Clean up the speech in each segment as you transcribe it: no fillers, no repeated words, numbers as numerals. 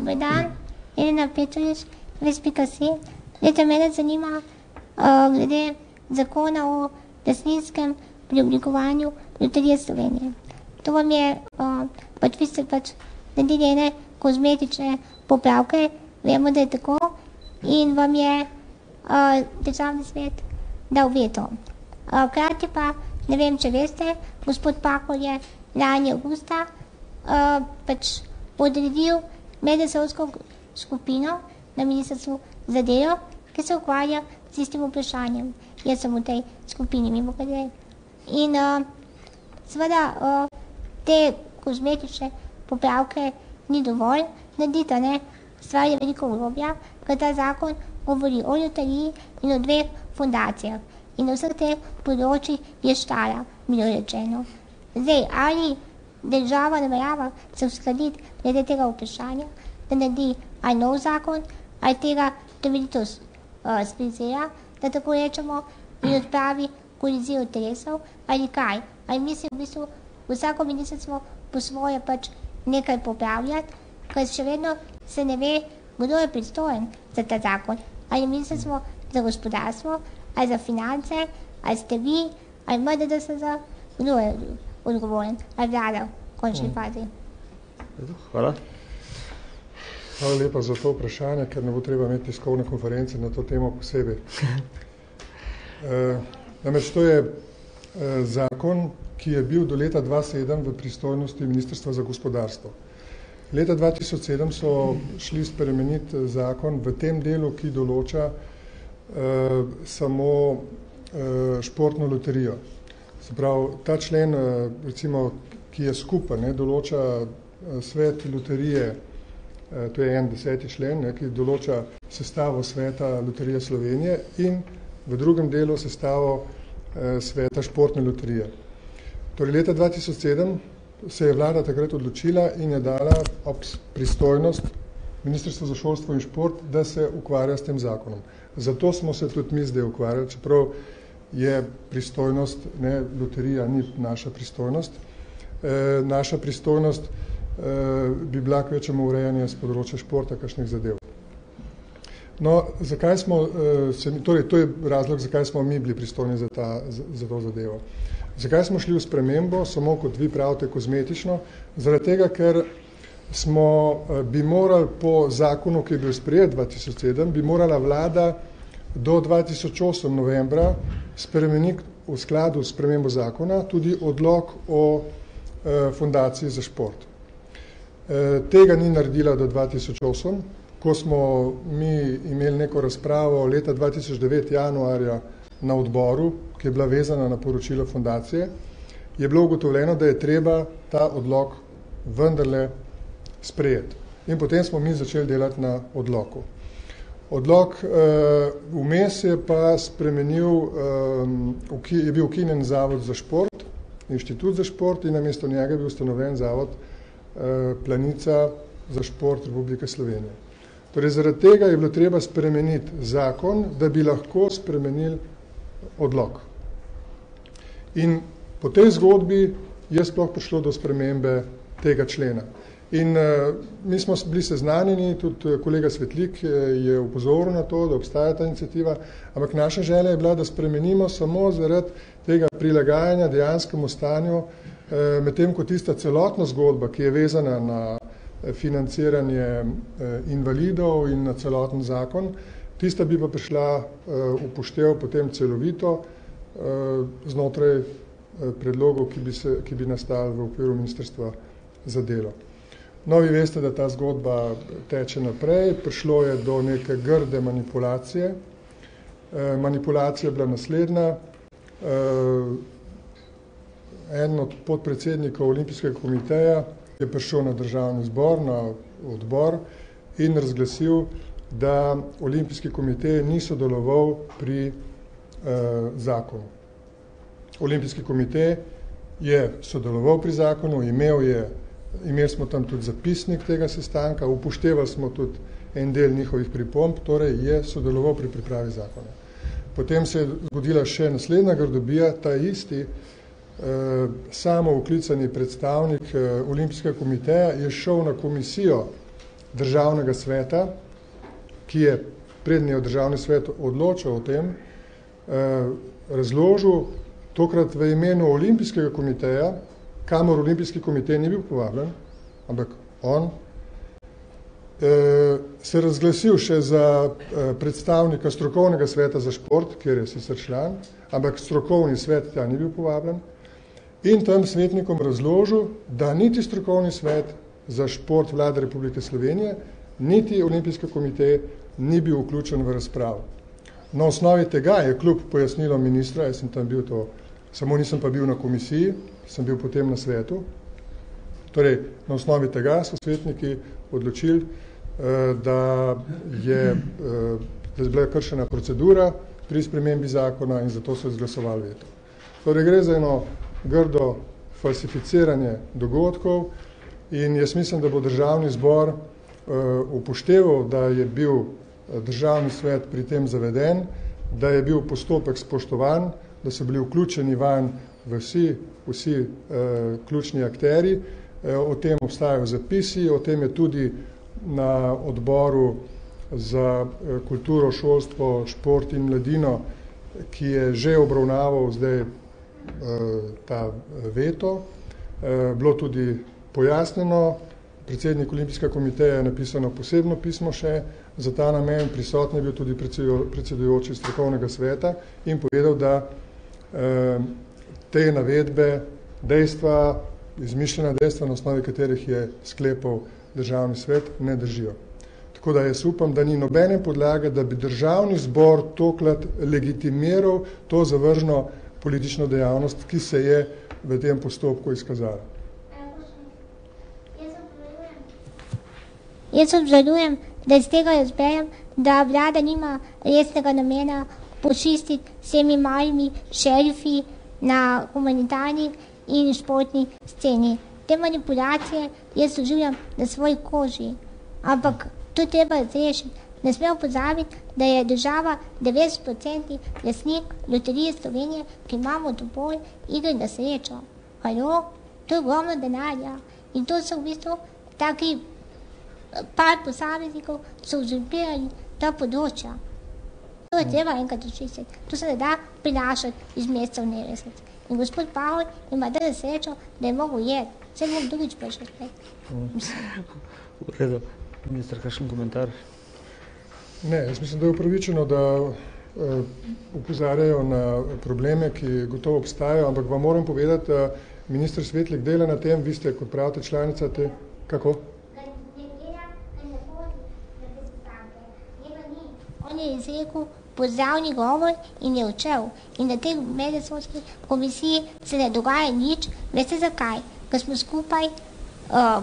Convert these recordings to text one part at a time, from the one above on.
Dobar dan, Elena Petrovič, ves.si. Mene zanima glede zakona o lastninskem preoblikovanju Loterije Slovenije. To vam je, vi ste naredili ene kozmetične popravke, vemo, da je tako, in vam je državni svet dal veto. Hkrati pa, ne vem, če veste, gospod Pahor je lani avgusta odredil medresorsko skupino na Ministrstvu za delo, ki se ukvarja s istim vprašanjem. Jaz sem v tej skupini, mimogrede. In seveda te kozmetične popravke ni dovolj narediti, ne? Stvar je veliko globlja, ker ta zakon govori o loteriji in o dveh fundacijah. In na vseh teh področjih je štala, milo rečeno. Zdaj, ali država namerava se uskladiti glede tega vprašanja, da naredi ali nov zakon, ali tega temeljito sprizira, da tako rečemo, in odpravi kolizijo interesov, ali kaj. Ali misli v bistvu vsako ministrstvo po svoje nekaj popravljati, ker še vedno se ne ve, kdo je pristojen za ta zakon. Ali ministrstvo za gospodarstvo, ali za finance, ali ste vi, ali MDDSZ, kdo je odgovoren, ali vlada v končni fazi. Hvala. Hvala lepa za to vprašanje, ker ne bo treba imeti tiskovne konference na to temo posebej. Namreč to je zakon, ki je bil do leta 2007 v pristojnosti Ministrstva za gospodarstvo. Leta 2007 so šli spremeniti zakon v tem delu, ki določa samo športno loterijo. Se pravi, ta člen, recimo, ki je skupen, določa svet loterije, to je 10. člen, ki določa sestavo sveta Loterije Slovenije in v drugem delu sestavo sveta športne loterije. Torej, leta 2007 se je vlada takrat odločila in je dala pristojnost Ministrstvu za šolstvo in šport, da se ukvarja s tem zakonom. Zato smo se tudi mi zdaj ukvarjali, čeprav je pristojnost, loterija ni naša pristojnost. Naša pristojnost bi bila kvečemu urejanje z področja športa, kakšnih zadev. No, zakaj smo, torej, to je razlog, zakaj smo mi bili pristojni za to zadevo. Zakaj smo šli v spremembo, samo kot vi pravite, kozmetično? Zaradi tega, ker bi morali po zakonu, ki je bil sprejet 2007, bi morala vlada do 2008 novembra spremeniti v skladu s spremembo zakona tudi odlok o fundaciji za šport. Tega ni naredila do 2008, ko smo mi imeli neko razpravo leta 2009 januarja na odboru, ki je bila vezana na poročilo fundacije, je bilo ugotovljeno, da je treba ta odlok vendarle sprejeti. In potem smo mi začeli delati na odloku. Odlok vmes je pa spremenil, je bil ukinjen Zavod za šport, Inštitut za šport in namesto njega je bil ustanovljen Zavod Planica za šport Republike Slovenije. Torej, zaradi tega je bilo treba spremeniti zakon, da bi lahko spremenili odlok. In po tej zgodbi je sploh prišlo do spremembe tega člena. In mi smo bili seznanjeni, tudi kolega Svetlik je upozoril na to, da obstaja ta iniciativa, ampak naša želja je bila, da spremenimo samo zaradi tega prilagajanja dejanskemu stanju, medtem ko tista celotna zgodba, ki je vezana na financiranje invalidov in na celoten zakon, tista bi pa prišla upoštev potem celovito znotraj predlogov, ki bi nastali v okviru Ministrstva za delo. No, vi veste, da ta zgodba teče naprej, prišlo je do neke grde manipulacije. Manipulacija je bila naslednja. En od podpredsednikov Olimpijskega komiteja je prišel na državni zbor, na odbor in razglasil, da Olimpijski komitej ni sodeloval pri zakonu. Olimpijski komitej je sodeloval pri zakonu, imeli smo tam tudi zapisnik tega sestanka, upoštevali smo tudi en del njihovih pripomb, torej je sodeloval pri pripravi zakona. Potem se je zgodila še naslednja grdobija, ta isti samo vklicani predstavnik Olimpijskega komiteja je šel na komisijo državnega sveta, ki je prednji državni svet odločil o tem, razložil tokrat v imenu Olimpijskega komiteja, kamor Olimpijski komitej ni bil povabljen, ampak on se razglasil še za predstavnika strokovnega sveta za šport, kjer je sicer član, ampak strokovni svet tja ni bil povabljen, in tam svetnikom razložil, da niti strokovni svet za šport Vlade Republike Slovenije, niti Olimpijski komitej ni bil vključen v razpravo. Na osnovi tega je kljub pojasnilo ministra, jaz sem tam bil to, samo nisem pa bil na komisiji, sem bil potem na svetu. Torej, na osnovi tega so svetniki odločili, da je bila kršena procedura pri spremembi zakona in zato so izglasovali veto. Torej, gre za eno grdo falsificiranje dogodkov in jaz mislim, da bo državni zbor upošteval, da je bil državni svet pri tem zaveden, da je bil postopek spoštovan, da so bili vključeni vanj vsi ključni akteri. O tem obstajajo zapisi, o tem je tudi na odboru za kulturo, šolstvo, šport in mladino, ki je že obravnaval zdaj ta veto. Bilo tudi pojasneno, predsednik Olimpijskega komiteja je napisano posebno pismo še za ta namen, prisotni je bil tudi predsedujoči strokovnega sveta in povedal, da te navedbe, dejstva, izmišljena dejstva, na osnovi katerih je sklepal državni svet, ne držijo. Tako da jaz upam, da ni nobene podlage, da bi državni zbor tokrat legitimiral to zavržno politično dejavnost, ki se je v tem postopku izkazala. Jaz obžalujem, da iz tega razberem, da vlada nima resnega namena počistiti vsemi malimi šerifi na humanitarni in športni sceni. Te manipulacije jaz doživljam na svoji koži, ampak to treba razrešiti. Ne smemo pozabiti, da je država 90% lastnik Loterije Slovenije, ki ima monopol igre na srečo. Halo, to je ogromno denarja in to so v bistvu taki par posameznikov so uzurpirali ta področja. To je treba enkrat očistiti. To se ne da prinašati iz meseca v mesec. In gospod Pavol ima danes srečo, da je mogel jeti. Vse bom drugič pa še spet. V redu. Minister, kakšen komentar? Ne, jaz mislim, da je upravičeno, da upozarjajo na probleme, ki gotovo obstajajo, ampak vam moram povedati, da minister Svetlik dela na tem, vi ste, kot pravite, članica te, kako? On je izrekel pozdravni govor in je odšel. In na tej medresorski komisiji se ne dogaja nič. Veste zakaj? Ker smo skupaj,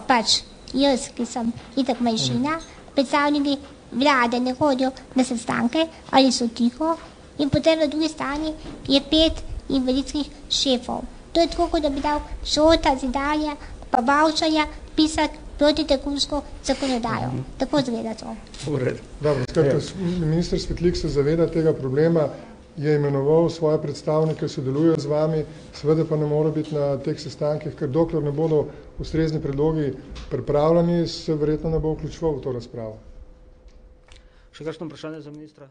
pač jaz, ki sem itak manjšina, predstavniki vlade ne hodijo na sestanke ali so tiho in potem na drugi strani je 5 invalidskih šefov. To je tako, da bi dal Šota, Zidarja pa Bavčarja pisati protitekunsko zakonodajo. Tako zgleda to. Dobro, skratka, minister Svetlik se zaveda tega problema, je imenoval svoje predstavnike, sodelujejo z vami, seveda pa ne more biti na teh sestankih, ker dokler ne bodo ustrezni predlogi pripravljeni, se verjetno ne bo vključeval v to razpravo. Še kakšno vprašanje za ministra?